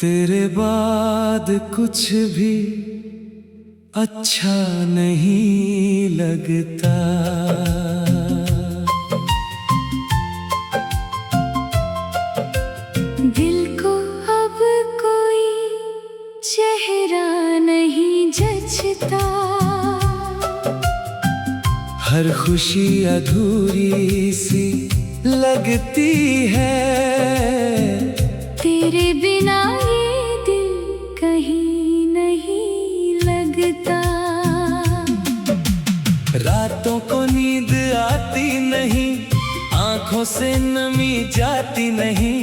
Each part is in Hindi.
तेरे बाद कुछ भी अच्छा नहीं लगता। दिल को अब कोई चेहरा नहीं जचता। हर खुशी अधूरी सी लगती है। तेरे बिना ये दिल कहीं नहीं लगता। रातों को नींद आती नहीं, आंखों से नमी जाती नहीं।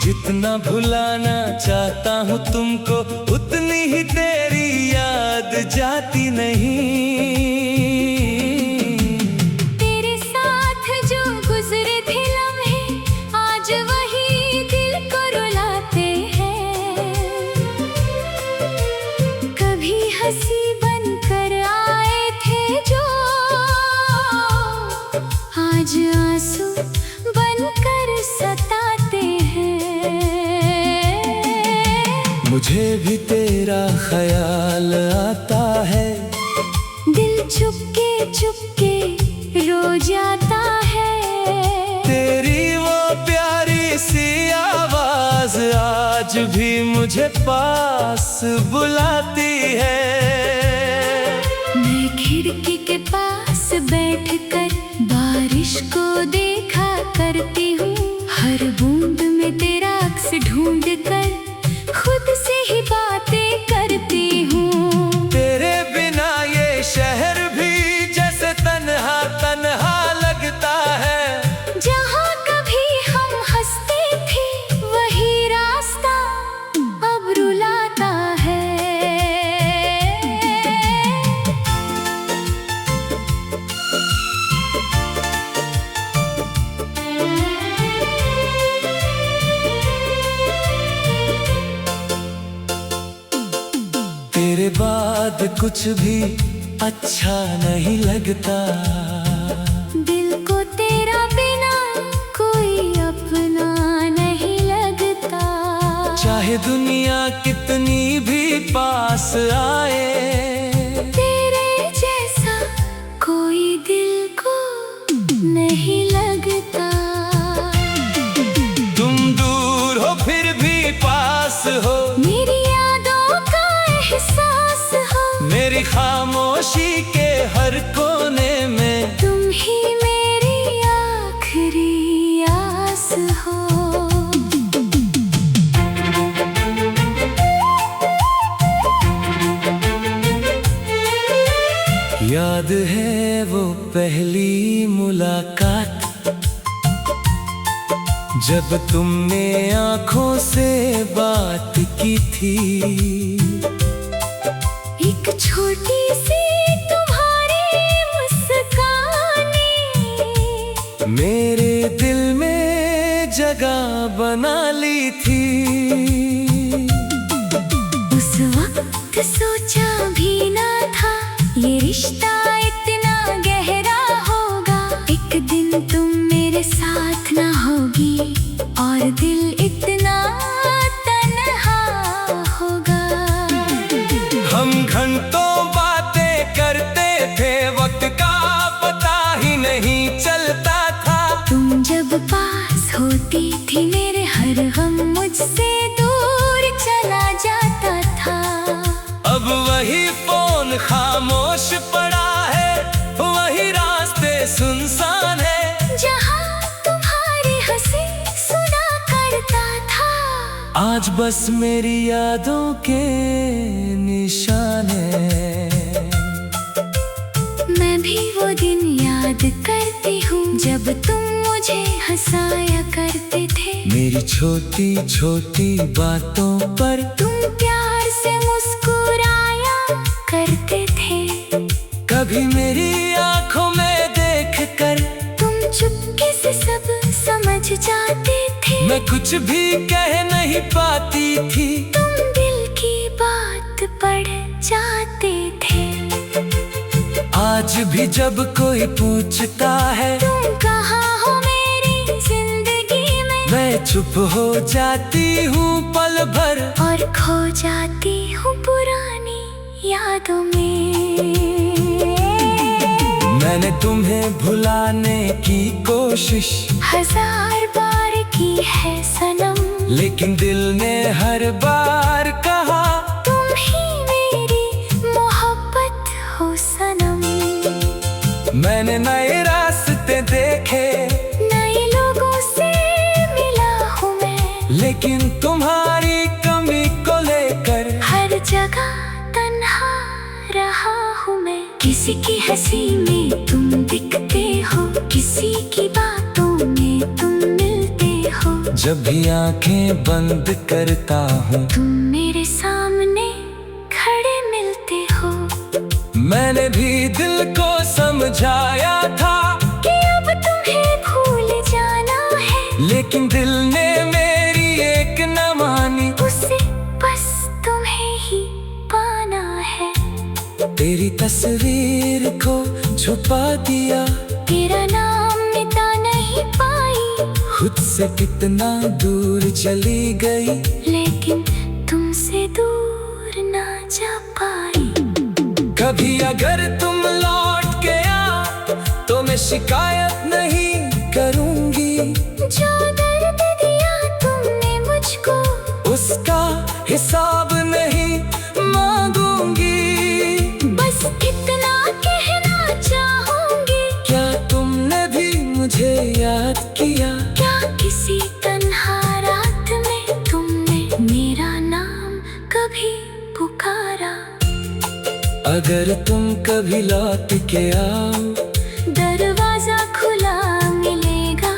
जितना भुलाना चाहता हूँ तुमको, उतनी ही तेरी याद जाती नहीं। तेरे साथ जो गुजरे थे लम्हे, आज वही दिल को रुलाते हैं। कभी हंसी बनकर आए थे जो, आज आंसू बनकर सताते हैं। मुझे भी तेरा ख्याल आता है। दिल चुपके रो जाता है। तेरी वो प्यारी सी आवाज आज भी मुझे पास बुलाती है। मैं खिड़की के पास बैठकर बारिश को देखा करती हूँ। हर बूंद में तेरा अक्स ढूंढकर खुद से ही बातें करती हूँ। तेरे बिना ये शहर भी जैसे तन्हा तन्हा लगता है। जहाँ कभी हम हंसते थे वही रास्ता अब रुलाता है। तेरे बाद कुछ भी अच्छा नहीं लगता। दिल को तेरा बिना कोई अपना नहीं लगता। चाहे दुनिया कितनी भी पास आए, तेरे जैसा कोई दिल को नहीं लगता। तुम दूर हो फिर भी पास हो। मेरी यादों का एहसास हो। मेरी खामोशी के हर कोने में तुम ही मेरी आखिरी आस हो। याद है वो पहली मुलाकात, जब तुमने आंखों से बात की थी। एक छोटी सी तुम्हारी मुस्कानी मेरे दिल में जगह बना ली थी। उस वक्त सोचा भी ना था ये रिश्ता इतना गहरा होगा। एक दिन तुम मेरे साथ ना होगी और दिल इतना तन्हा होगा। हम घंटों बातें करते थे, वक्त का पता ही नहीं चलता था। तुम जब पास होती थी मेरे हर गम मुझसे दूर चला जाता था। अब वही फोन खामोश पड़ा है, वही रास्ते सुनसान है। जहाँ तुम्हारी हंसी सुना करता था, आज बस मेरी यादों के निशान है। मैं भी वो दिन याद करती हूँ जब तुम मुझे हंसाया करते थे। मेरी छोटी छोटी बातों पर तुम प्यार से मुस्कुराया करते थे। कभी मेरी आंखों में देखकर तुम चुपके से सब समझ जाते थे। मैं कुछ भी कह नहीं पाती थी। तुम दिल की बात पढ़ जाते थे। आज भी जब कोई पूछता है तुम कहाँ हो मेरी जिंदगी में, मैं चुप हो जाती हूँ पल भर और खो जाती हूँ पुरानी यादों में। मैंने तुम्हें भुलाने की कोशिश 1000 बार की है सनम, लेकिन दिल ने हर बार कहा तुम ही मेरी मोहब्बत हो सनम। मैंने नए रास्ते देखे, नए लोगों से मिला हूँ मैं, लेकिन तुम्हारी कमी को लेकर हर जगह तन्हा रहा हूँ मैं। किसी की हंसी में तुम दिखते हो, किसी की बातों में तुम मिलते हो। जब भी आंखें बंद करता हूँ तुम मेरे सामने खड़े मिलते हो। मैंने भी दिल को समझाया था कि अब तुम्हें भूल जाना है, लेकिन दिल ने मेरी एक न मानी। उसे बस तुम्हें ही पाना है। तेरी तस्वीर को छुपा दिया, तेरा नाम मिटा नहीं पाई, खुद से कितना दूर चली गई, लेकिन तुमसे दूर ना जा पाई। कभी अगर तुम लौट के आ तो मैं शिकायत नहीं करूंगी। जो दर्द दिया तुमने मुझको, उसका हिसाब नहीं मांगूंगी। बस इतना कहना चाहूंगी, क्या तुमने भी मुझे याद किया? क्या किसी तन्हा रात में तुमने मेरा नाम कभी पुकारा? अगर तुम कभी लौट के आओ, दरवाजा खुला मिलेगा।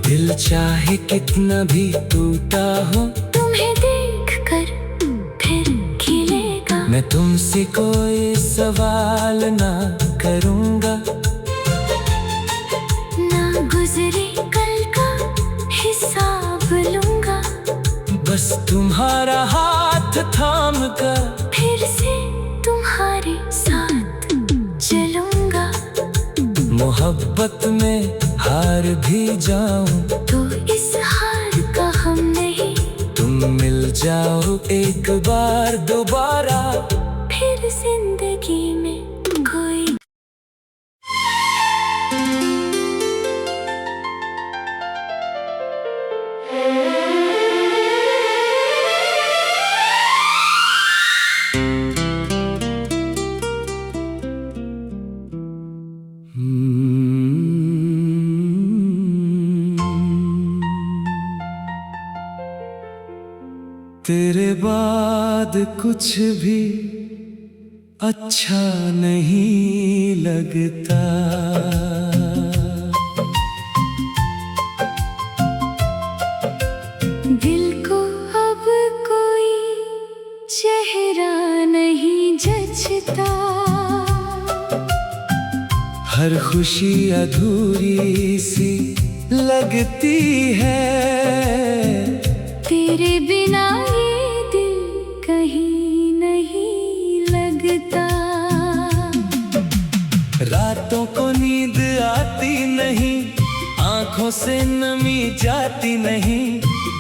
दिल चाहे कितना भी टूटा हो, तुम्हें देखकर फिर खिलेगा। मैं तुमसे कोई सवाल ना करूंगा, ना गुजरे कल का हिसाब लूंगा। बस तुम्हारा हाथ थाम कर फिर से तुम्हारे साथ चलूंगा। मोहब्बत में हार भी जाऊं तो इस हार का हम नहीं, तुम मिल जाओ एक बार दोबारा। फिर जिंदगी में कोई तेरे बाद कुछ भी अच्छा नहीं लगता। दिल को अब कोई चेहरा नहीं जचता। हर खुशी अधूरी सी लगती है, तेरे बिना ये दिल कहीं नहीं लगता। रातों को नींद आती नहीं, आंखों से नमी जाती नहीं।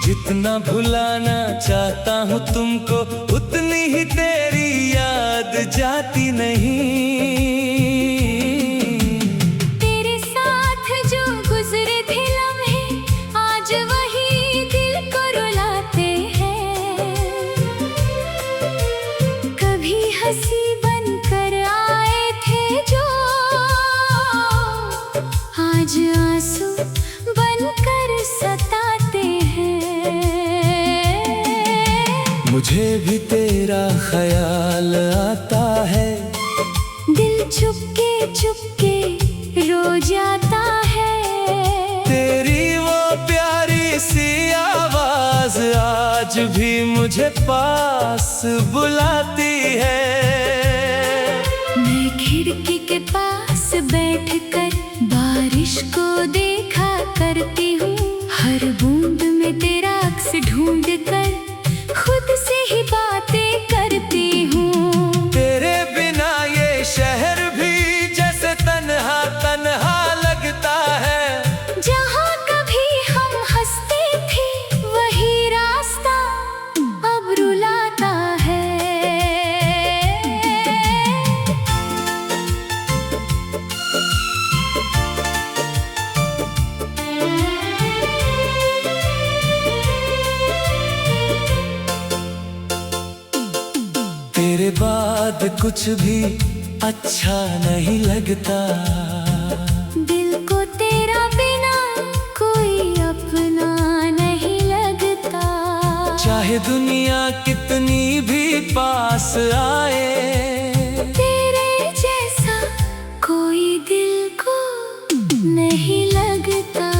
जितना भुलाना चाहता हूँ तुमको, उतनी ही तेरी याद जाती नहीं। तेरे साथ जो गुजरे थे लम्हे, आज वही दिल को रुलाते हैं। कभी हंसी बनकर आए थे जो, आज आंसू बनकर सताते हैं। मुझे भी तेरा ख्याल आता है, दिल चुपके चुपके रो जाता है। तेरी वो प्यारी सी आवाज आज भी मुझे पास बुलाती है। मैं खिड़की के पास बैठकर बारिश को देखा करती हूँ। हर बूंद में तेरा अक्स ढूंढ कर खुद से ही बातें करती हूँ। तेरे बिना ये शहर भी जैसे तन्हा तन्हा लगता है। जहाँ कभी हम हंसते कुछ भी अच्छा नहीं लगता। दिल को तेरा बिना कोई अपना नहीं लगता। चाहे दुनिया कितनी भी पास आए, तेरे जैसा कोई दिल को नहीं लगता।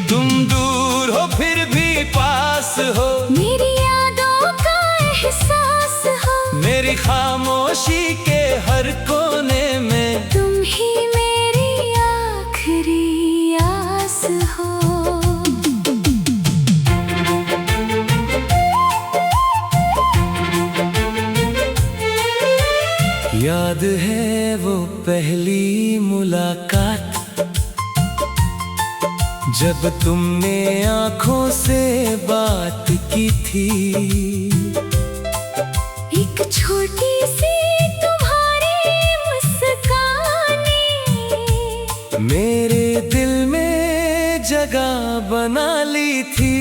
तुम दूर हो फिर भी पास हो, मेरी यादों का एहसास हो। मेरी खामोशी के हर कोने में तुम ही मेरी आखिरी आस हो। याद है वो पहली मुलाकात, जब तुमने आंखों से बात की थी। एक छोटी सी तुम्हारी मुस्कान मेरे दिल में जगह बना ली थी।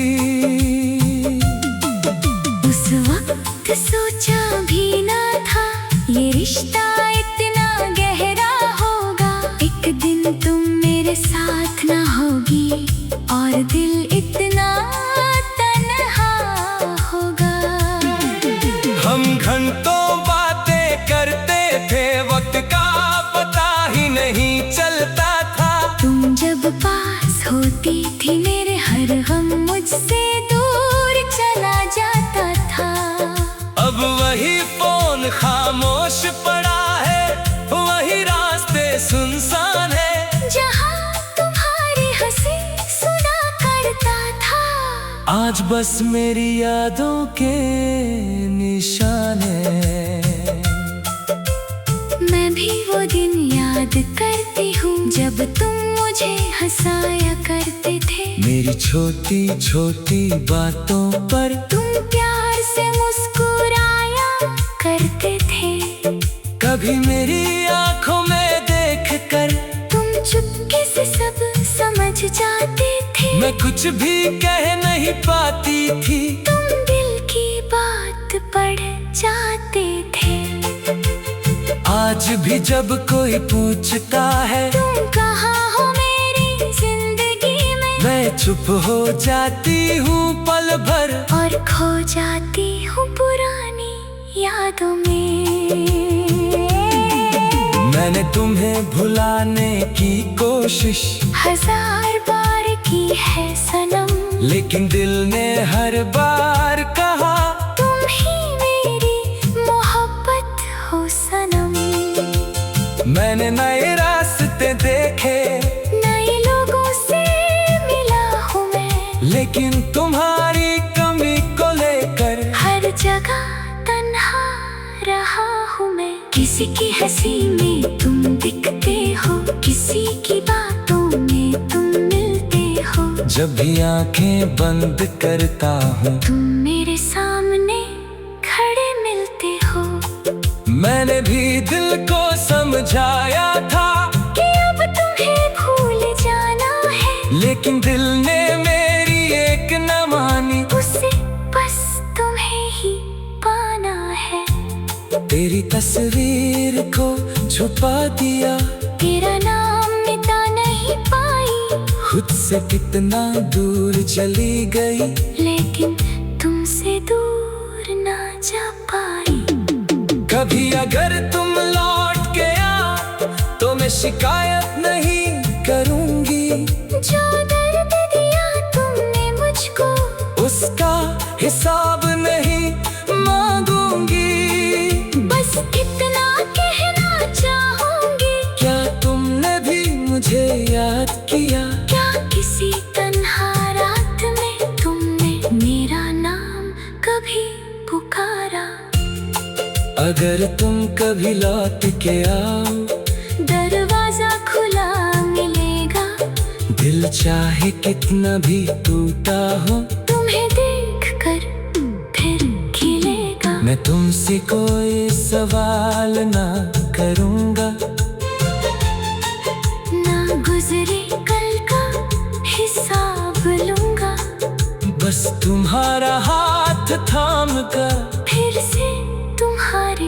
उस वक्त सोचा भी ना था ये रिश्ता इतना गहरा होगा। एक दिन तुम मेरे साथ ना होगी और दिल इतना तन्हा होगा। हम घंटों बातें करते थे, वक्त का पता ही नहीं चलता था। तुम जब पास होती थी मेरे हर गम मुझसे दूर चला जाता था। अब वही फोन खामोश पड़ा है, वही रास्ते सुनसान है। जहाँ तुम्हारी हंसी सुना करता था, आज बस मेरी यादों के निशान है। मैं भी वो दिन याद करती हूँ जब तुम मुझे हंसाया करते थे। मेरी छोटी छोटी बातों पर तुम प्यार से मुस्कुराया करते थे। कभी मेरी आंखों में देख कर तुम चुपके से सब समझ जाते थे। मैं कुछ भी कह नहीं पाती थी। तुम दिल की बात पढ़ जाते थे। आज भी जब कोई पूछता है तुम कहाँ हो मेरी जिंदगी में, मैं चुप हो जाती हूँ पल भर और खो जाती हूँ पुरानी यादों में। मैंने तुम्हें भुलाने की कोशिश 1000 बार की है सनम, लेकिन दिल ने हर बार कहा तुम ही मेरी मोहब्बत हो सनम। मैंने नए रास्ते देखे, नए लोगों से मिला हूँ मैं, लेकिन तुम्हारी कमी को लेकर हर जगह तन्हा रहा हूँ मैं। किसी की हंसी में तुम दिखते हो, किसी की बातों में तुम मिलते हो। जब भी आंखें बंद करता हूँ तुम मेरे सामने खड़े मिलते हो। मैंने भी दिल को समझाया था कि अब तुम्हें भूल जाना है, लेकिन दिल ने मेरी एक न मानी। उसे बस तुम्हें ही पाना है। तेरी तस्वीर को छुपा दिया, तेरा नाम मिटा नहीं पाई, खुद से कितना दूर चली गई, लेकिन तुमसे दूर ना जा पाई। कभी अगर तुम लौट के आओ तो मैं शिकायत नहीं करूंगी। जो दर्द दिया तुमने मुझको, उसका हिसाब नहीं मांगूंगी। बस इतना कहना चाहूंगी, क्या तुमने भी मुझे याद किया? क्या किसी तन्हा रात में तुमने मेरा नाम कभी पुकारा? अगर तुम कभी लौट के आओ, दरवाजा खुला मिलेगा। दिल चाहे कितना भी टूटा हो, तुम्हें देखकर फिर खिलेगा। मैं तुमसे कोई सवाल ना करूंगा, ना गुजरे कल का हिसाब लूंगा। बस तुम्हारा हाथ थाम कर फिर से तुम्हारे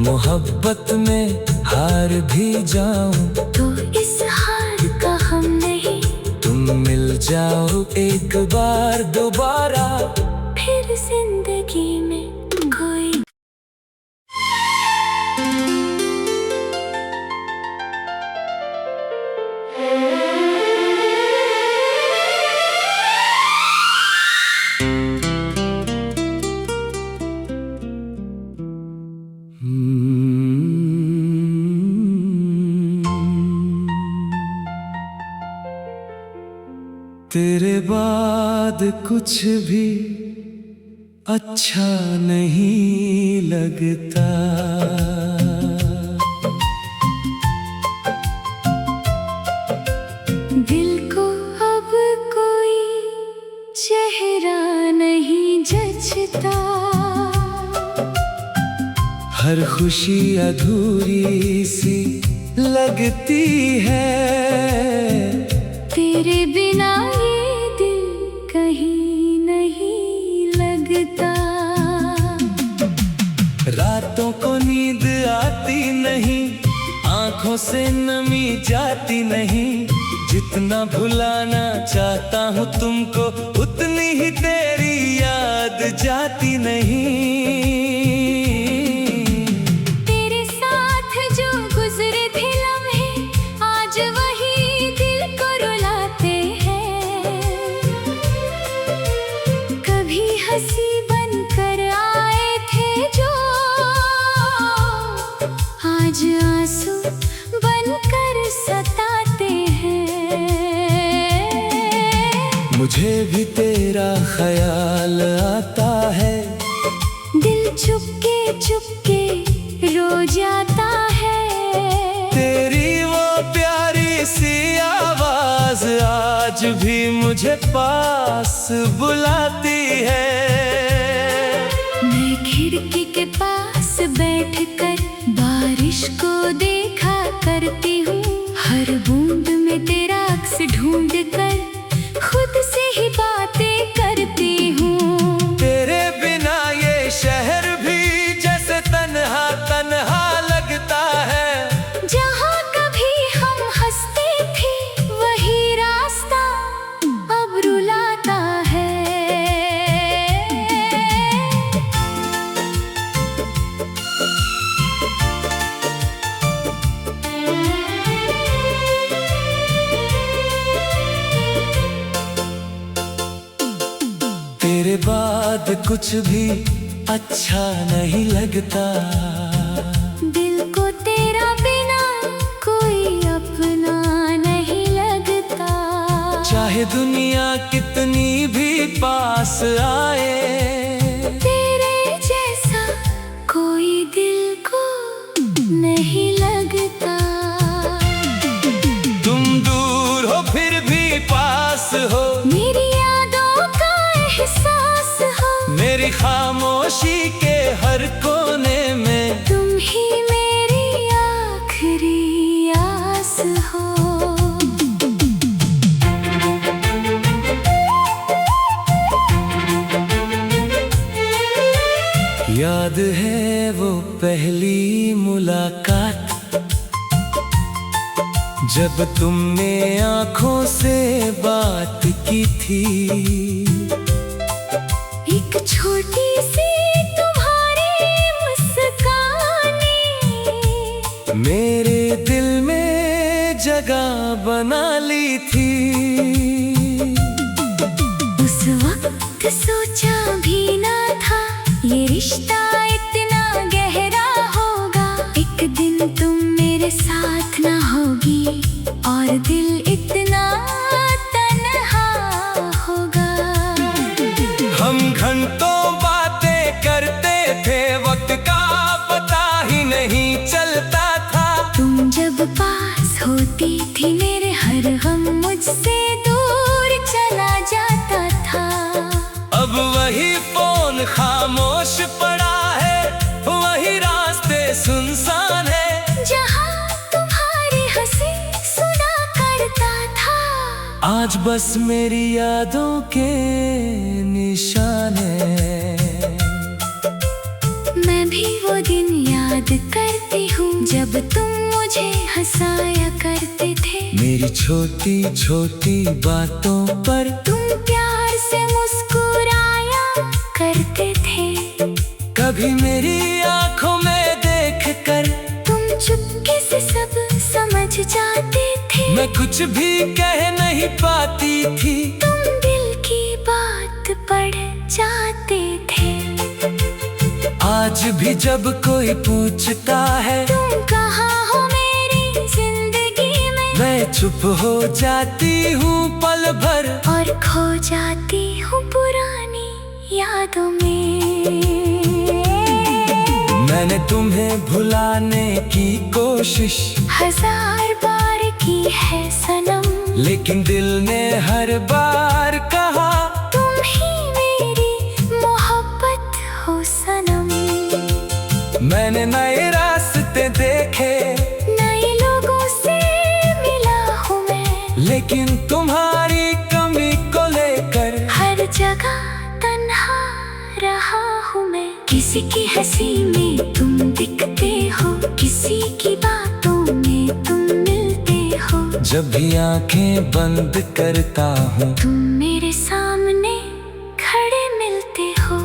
मोहब्बत में हार भी जाऊं तो इस हार का हम नहीं, तुम मिल जाओ एक बार दोबारा, फिर जिंदगी में कोई। तेरे बाद कुछ भी अच्छा नहीं लगता, दिल को अब कोई चेहरा नहीं जचता, हर खुशी अधूरी सी लगती है, तेरे बिना ये दिल कहीं नहीं लगता। रातों को नींद आती नहीं, आंखों से नमी जाती नहीं, जितना भुलाना चाहता हूँ तुमको उतनी ही तेरी याद जाती नहीं। तेरे साथ जो गुजरे थे लम्हे आज वही दिल को रुलाते हैं, कभी हंसी बनकर आए थे जो आज आंसू बनकर सताते हैं। मुझे भी तेरा ख्याल आता है, दिल चुपके चुपके रो जाता है, तेरी वो प्यारी सी आवाज आज भी मुझे पास बुलाती है। मैं खिड़की के पास बैठकर बारिश को देखा करती हूँ, हर बूंद में तेरा अक्स ढूंढ कर खुद से ही बातें करती हूँ। तेरे बिना ये शहर भी जैसे तन्हा तन्हा लगता है, जहाँ कभी हम हंसते थे वही रास्ता अब रुलाता है। तेरे बाद कुछ भी अच्छा नहीं लगता, दिल को तेरा बिना कोई अपना नहीं लगता, चाहे दुनिया कितनी भी पास आए, तेरे जैसा कोई दिल को नहीं लगता। तुम दूर हो फिर भी पास हो, मेरी यादों का एहसास हो, मेरी खामोशी के हर कोने में तुम ही मेरी आखिरी आस हो। याद है वो पहली मुलाकात, जब तुमने आंखों से बात की थी, एक छोटी सी तुम्हारी मुस्काने मेरे दिल में जगह बना ली थी। उस वक्त सोचा भी ना था ये रिश्ता इतना गहरा होगा, एक दिन तुम मेरे साथ ना होगी और दिल इतना तन्हा होगा। हम घंटों बातें करते थे, वक्त का पता ही नहीं चलता था, तुम जब पास होती थी मेरे हर गम मुझसे दूर चला जाता था। अब वही फोन खामोश पड़ा है, वही रास्ते सुनसान है, जहाँ तुम्हारी हंसी सुना करता था, आज बस मेरी यादों के निशान है। मैं भी वो दिन याद करती हूँ जब तुम मुझे हंसाया करते थे। मेरी छोटी छोटी बातों पर तुम प्यार से मुस्कुराया करते थे। कभी मेरी आंखों में देख कर तुम चुपके से सब समझ जाते थे। मैं कुछ भी कह नहीं पाती थी। तुम दिल की बात पढ़ जाते थे। आज भी जब कोई पूछता है तुम कहाँ हो मेरी जिंदगी में, मैं चुप हो जाती हूँ पल भर और खो जाती हूँ पुरानी यादों में। मैंने तुम्हें भुलाने की कोशिश 1000 बार की है सनम, लेकिन दिल ने हर बार कहा तुम ही मेरी मोहब्बत हो सनम। मैंने नए रास्ते देखे, नए लोगों से मिला हूँ मैं, लेकिन तुम्हारी कमी को लेकर हर जगह तन्हा रहा हूँ मैं। किसी की हंसी में तुम दिखते हो, किसी की बातों में तुम मिलते हो। जब भी आंखें बंद करता हूँ तुम मेरे सामने खड़े मिलते हो।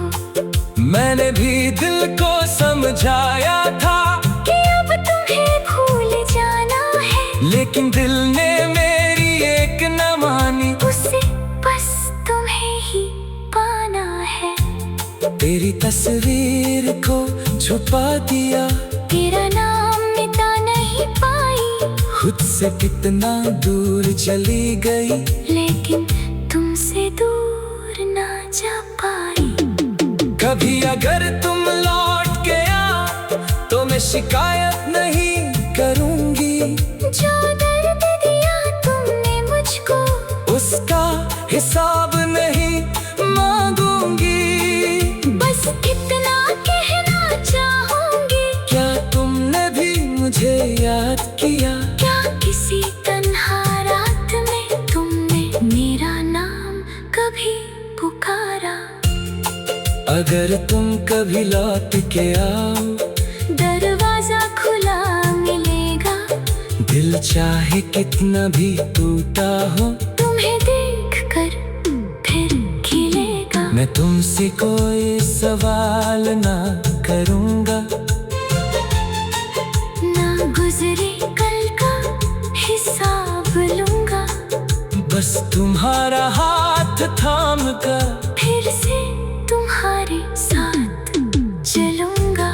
मैंने भी दिल को समझाया था कि अब तुम्हें भूल जाना है, लेकिन दिल ने मेरी एक न मानी। उसे बस तुम्हें ही पाना है। तेरी तस्वीर को छुपा दिया, तेरा नाम मिटा नहीं पाई, खुद से कितना दूर चली गई, लेकिन तुमसे दूर ना जा पाई। कभी अगर तुम लौट के आओ तो मैं शिकायत नहीं करूंगी। जो दर्द दिया तुमने मुझको, उसका हिसाब नहीं मांगूंगी। बस इतना कहना चाहूंगी, क्या तुमने भी मुझे याद किया? क्या किसी तन्हा रात में तुमने मेरा नाम कभी पुकारा? अगर तुम कभी लौट के आओ, दरवाजा खुला मिलेगा। दिल चाहे कितना भी टूटा हो, तुम्हें देखकर फिर खिलेगा। मैं तुमसे कोई सवाल ना करूंगा, ना गुजरे कल का हिसाब लूंगा। बस तुम्हारा हाथ थाम कर फिर से तुम्हारे साथ चलूंगा।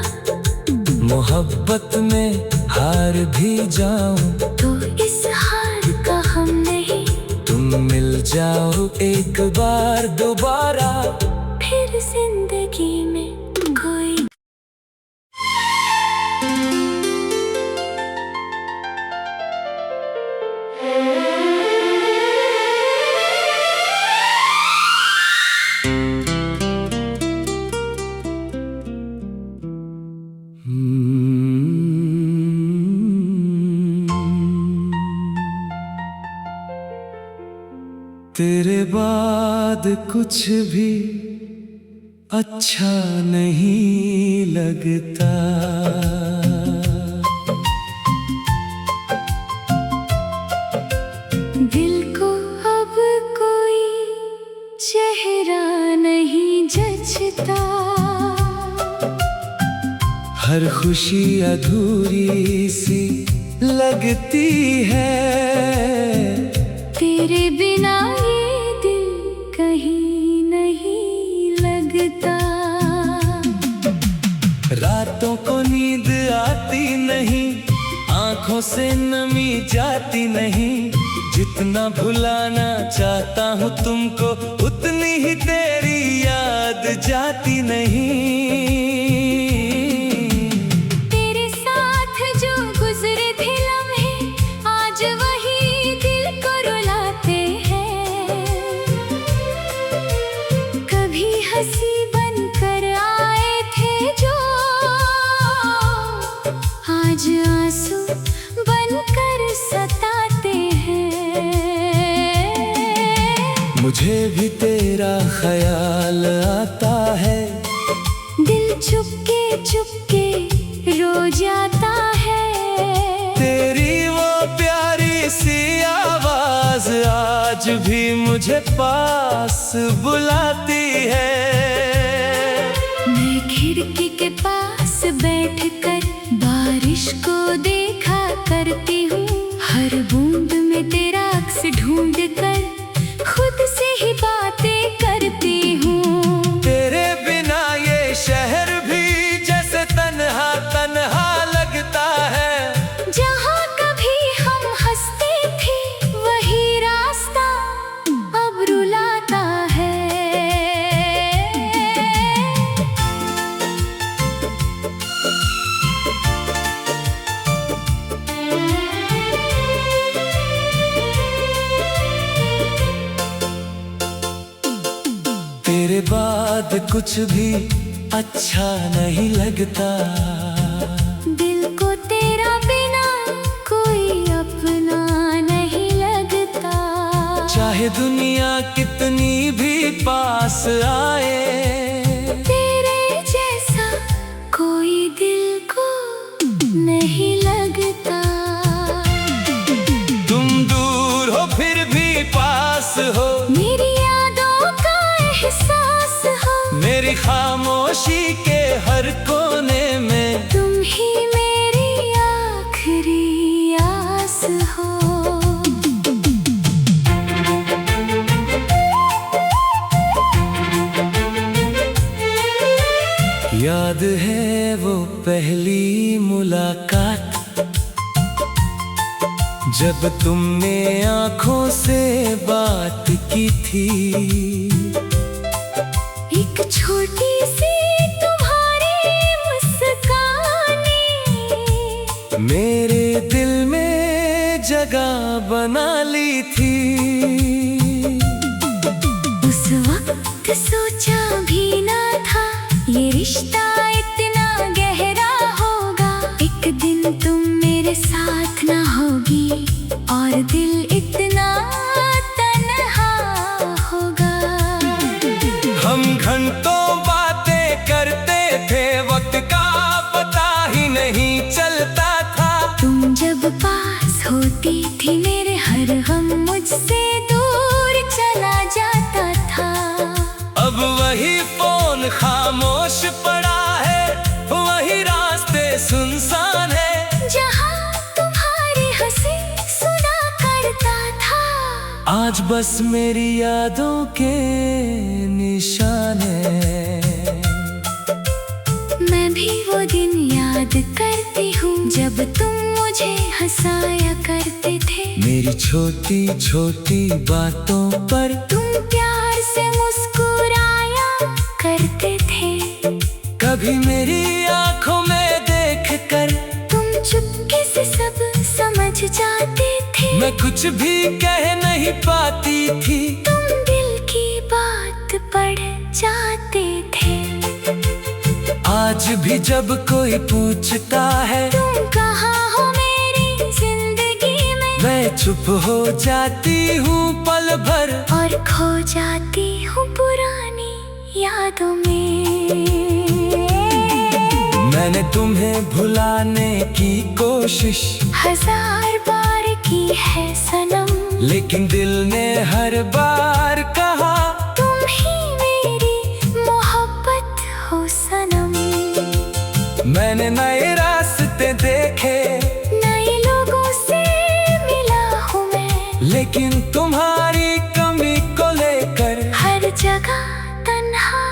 मोहब्बत में हार भी जाऊं तो इस हार का हम नहीं, तुम मिल जाओ एक बार दोबारा। फिर जिंदगी में कोई तेरे बाद कुछ भी अच्छा नहीं लगता। दिल को अब कोई चेहरा नहीं जचता। हर खुशी अधूरी सी लगती है, तेरे बिना ये दिल कहीं नहीं लगता। रातों को नींद आती नहीं, आंखों से नमी जाती नहीं। जितना भुलाना चाहता हूँ तुमको, उतनी ही तेरी याद जाती नहीं। तेरे साथ जो गुजरे थे लम्हे, आज वही दिल को रुलाते हैं। कभी हंसी बनकर आए थे जो, आज आंसू बनकर सताते हैं। मुझे भी तेरा ख्याल आता है, दिल चुपके जाता है। तेरी वो प्यारी सी आवाज आज भी मुझे पास बुलाती है। मैं खिड़की के पास बैठकर बारिश को देखा करती हूँ। हर बूंद में तेरा अक्स ढूंढ कर खुद से ही बातें करती हूँ। तेरे बिना ये शहर भी जैसे तन्हा तन्हा लगता है। जहाँ कभी हम हंसते थे वही रास्ता अब रुलाता है। तेरे बाद कुछ भी अच्छा नहीं लगता। दिल को तेरा बिना कोई अपना नहीं लगता। चाहे दुनिया कितनी भी पास आए, तेरे जैसा कोई दिल को नहीं लगता। तुम दूर हो फिर भी पास हो। मेरी यादों का एहसास हो। मेरी खामोशी के हर कोने में तुम ही मेरी आखिरी आस हो। याद है वो पहली मुलाकात, जब तुमने आंखों से बात की थी। एक छोटी सी तुम्हारी मुस्कानी मेरे दिल में जगह बना ली थी। उस वक्त सोचा भी ना था ये रिश्ता इतना गहरा होगा। एक दिन तुम मेरे साथ ना होगी और दिल इतना तन्हा होगा। हम घंटों बातें करते थे, वक्त का पता ही नहीं चलता था। तुम जब पास होती थी मेरे हर गम मुझसे दूर चला जाता था। अब वही फोन खामोश पड़ा है, वही रास्ते सुनसान है। जहाँ तुम्हारी हंसी सुना करता था आज बस मेरी यादों के निशान है। मैं भी वो दिन याद करती हूँ जब तुम मुझे हंसाया करते थे। मेरी छोटी छोटी बातों पर तुम प्यार से मुस्कुराया करते थे। कभी मेरी आंखों में देखकर तुम चुपके से सब समझ जाते थे। मैं कुछ भी कह नहीं पाती थी। तुम दिल की बात पढ़ जाते थे। आज भी जब कोई पूछता है तुम कहाँ हो मेरी जिंदगी में, मैं चुप हो जाती हूँ पल भर और खो जाती हूँ पुरानी यादों में। मैंने तुम्हें भुलाने की कोशिश हजार बार की है सनम, लेकिन दिल ने हर बार कहा तुम ही मेरी मोहब्बत हो सनम। मैंने नए रास्ते देखे, नए लोगों से मिला हूँ मैं, लेकिन तुम्हारी कमी को लेकर हर जगह तन्हा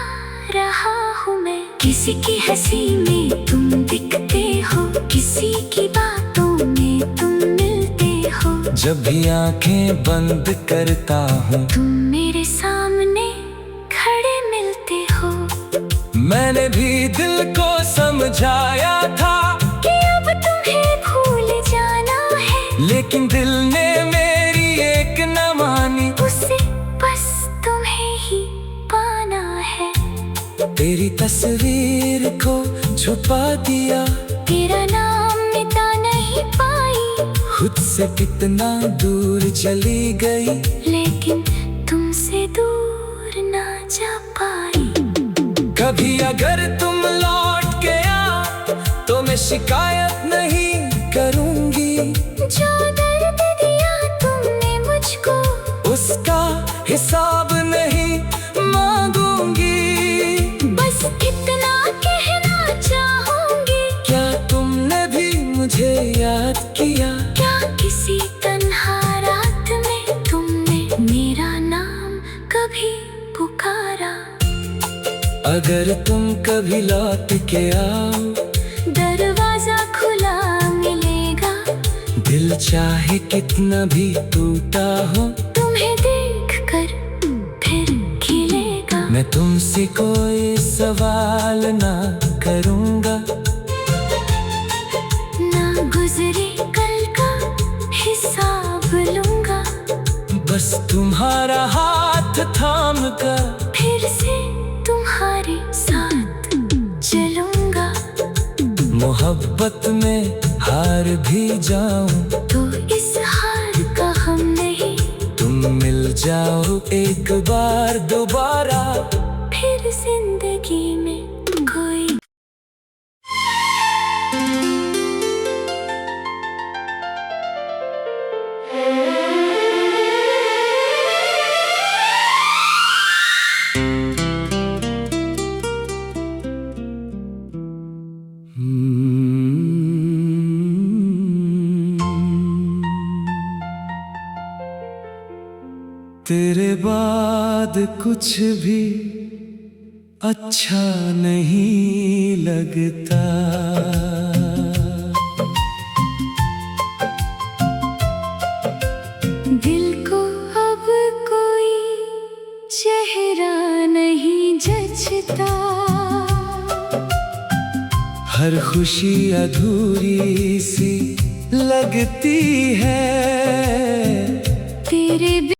रहा हूँ मैं। किसी की हंसी में तुम दिखते हो, किसी की बातों में तुम मिलते हो। जब भी आंखें बंद करता हूँ तुम मेरे सामने खड़े मिलते हो। मैंने भी दिल को समझाया था कि अब तुम्हें भूल जाना है, लेकिन दिल ने मेरी एक न मानी। उसे बस तुम्हें ही पाना है। तेरी तस्वीर को छुपा दिया, तेरा नाम मिटा नहीं पाई, खुद से कितना दूर चली गई, लेकिन तुमसे दूर ना जा पाई। कभी अगर तुम लौट के आ तो मैं शिकायत नहीं करूंगी। जो दर्द दिया तुमने मुझको, उसका हिसाब नहीं मांगूंगी। बस इतना कहना चाहूंगी। क्या तुमने भी मुझे याद किया? क्या किसी तन्हा रात में तुमने मेरा नाम कभी पुकारा? अगर तुम कभी लौट के आओ, दरवाजा खुला मिलेगा। दिल चाहे कितना भी टूटा हो, तुम्हें देखकर फिर खिलेगा। मैं तुमसे कोई सवाल ना करूंगा। ना गुजरे कल का हिसाब लूंगा। बस तुम्हारा हाथ थाम कर फिर से तुम्हारे साथ चलूंगा। मोहब्बत में हार भी जाऊं तो इस हार का हम नहीं। तुम मिल जाओ एक बार दोबारा। फिर जिंदगी में कोई तेरे बाद कुछ भी अच्छा नहीं लगता। दिल को अब कोई चेहरा नहीं जचता। हर खुशी अधूरी सी लगती है। तेरे